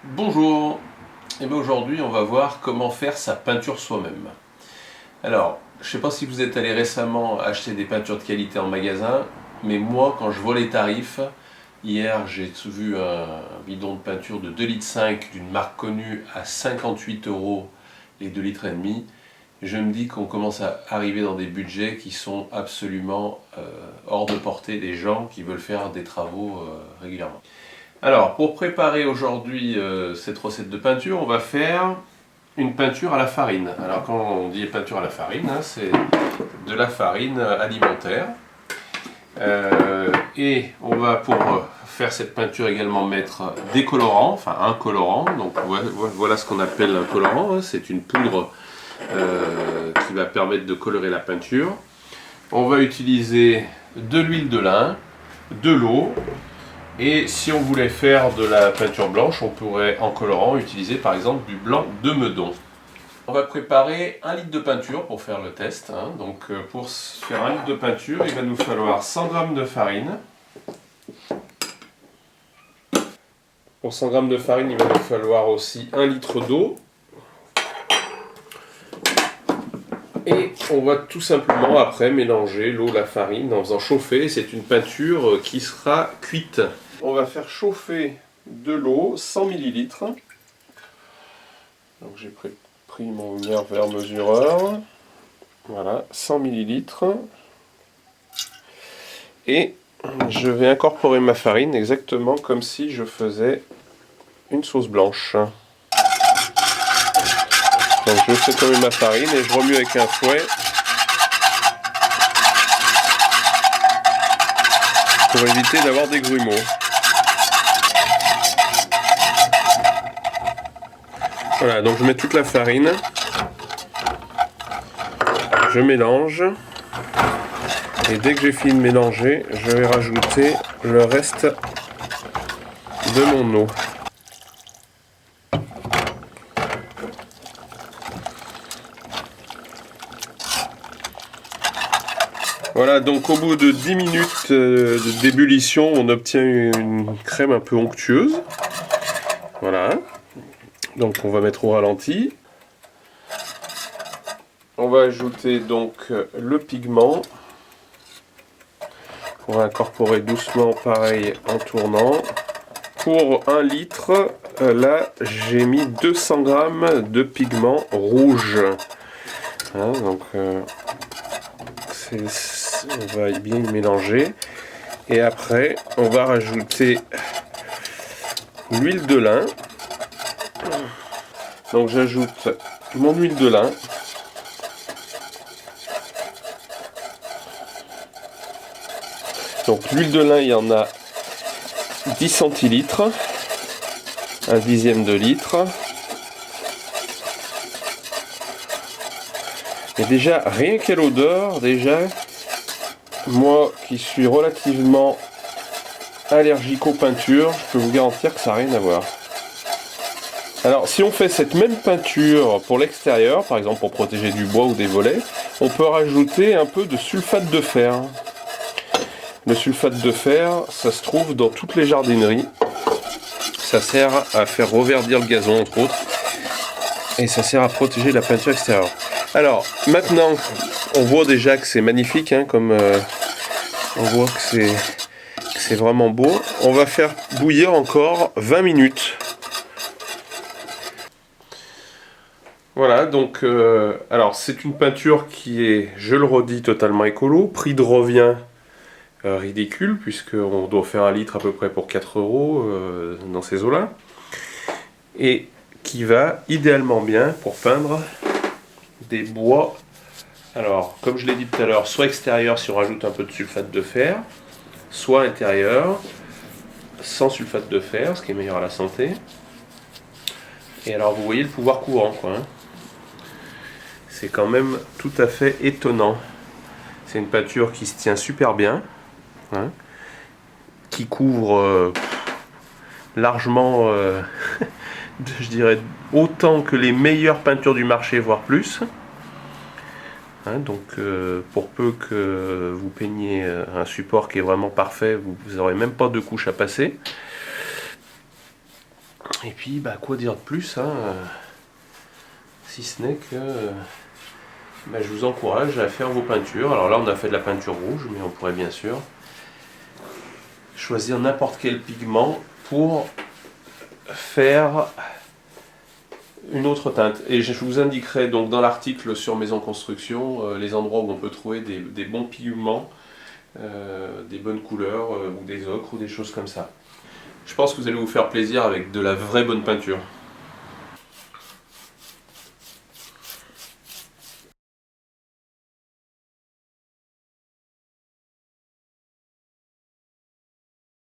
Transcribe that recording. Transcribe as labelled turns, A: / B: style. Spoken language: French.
A: Bonjour, et bien aujourd'hui on va voir comment faire sa peinture soi-même. Alors, je ne sais pas si vous êtes allé récemment acheter des peintures de qualité en magasin, mais moi quand je vois les tarifs, hier j'ai vu un bidon de peinture de 2,5 litres d'une marque connue à 58 euros les 2,5 litres. Je me dis qu'on commence à arriver dans des budgets qui sont absolument hors de portée des gens qui veulent faire des travaux régulièrement. Alors, pour préparer aujourd'hui cette recette de peinture, on va faire une peinture à la farine. Alors, quand on dit peinture à la farine, hein, c'est de la farine alimentaire. Et on va, pour faire cette peinture, également mettre des colorants, enfin un colorant. Donc, voilà ce qu'on appelle un colorant. Hein. C'est une poudre qui va permettre de colorer la peinture. On va utiliser de l'huile de lin, de l'eau. Et si on voulait faire de la peinture blanche, on pourrait en colorant utiliser par exemple du blanc de Meudon. On va préparer 1 litre de peinture pour faire le test. Hein. Donc pour faire 1 litre de peinture, il va nous falloir 100 g de farine. Pour 100 g de farine, il va nous falloir aussi 1 litre d'eau. Et on va tout simplement après mélanger l'eau, la farine en faisant chauffer. C'est une peinture qui sera cuite. On va faire chauffer de l'eau, 100 ml. Donc j'ai pris mon verre mesureur. Voilà, 100 ml. Et je vais incorporer ma farine exactement comme si je faisais une sauce blanche. Donc je fais tomber ma farine et je remue avec un fouet pour éviter d'avoir des grumeaux. Voilà, donc je mets toute la farine, je mélange, et dès que j'ai fini de mélanger, je vais rajouter le reste de mon eau. Voilà, donc au bout de 10 minutes d'ébullition, on obtient une crème un peu onctueuse. Voilà. Donc on va mettre au ralenti. On va ajouter donc le pigment. On va incorporer doucement pareil en tournant. Pour 1 litre, là j'ai mis 200 g de pigment rouge. Hein, donc on va bien y mélanger. Et après on va rajouter l'huile de lin. Donc j'ajoute mon huile de lin. Donc l'huile de lin, il y en a 10 centilitres, un dixième de litre. Et déjà, rien qu'à l'odeur, déjà, moi qui suis relativement allergique aux peintures, je peux vous garantir que ça n'a rien à voir. Alors si on fait cette même peinture pour l'extérieur, par exemple pour protéger du bois ou des volets, on peut rajouter un peu de sulfate de fer. Le sulfate de fer, ça se trouve dans toutes les jardineries. Ça sert à faire reverdir le gazon entre autres. Et ça sert à protéger la peinture extérieure. Alors maintenant, on voit déjà que c'est magnifique, hein, comme on voit que c'est vraiment beau. On va faire bouillir encore 20 minutes. Voilà, donc alors c'est une peinture qui est, je le redis, totalement écolo. Prix de revient ridicule, puisqu'on doit faire 1 litre à peu près pour 4 euros dans ces eaux-là. Et qui va idéalement bien pour peindre des bois. Alors, comme je l'ai dit tout à l'heure, soit extérieur si on rajoute un peu de sulfate de fer, soit intérieur, sans sulfate de fer, ce qui est meilleur à la santé. Et alors vous voyez le pouvoir courant, quoi. Hein. C'est quand même tout à fait étonnant. C'est une peinture qui se tient super bien, hein, qui couvre largement, je dirais, autant que les meilleures peintures du marché, voire plus. Hein, donc pour peu que vous peigniez un support qui est vraiment parfait, vous n'aurez même pas de couche à passer. Et puis, bah, quoi dire de plus, hein, si ce n'est que bah, je vous encourage à faire vos peintures. Alors là, on a fait de la peinture rouge, mais on pourrait bien sûr choisir n'importe quel pigment pour faire une autre teinte. Et je vous indiquerai donc dans l'article sur Maison Construction les endroits où on peut trouver des bons pigments, des bonnes couleurs, ou des ocres, ou des choses comme ça. Je pense que vous allez vous faire plaisir avec de la vraie bonne peinture.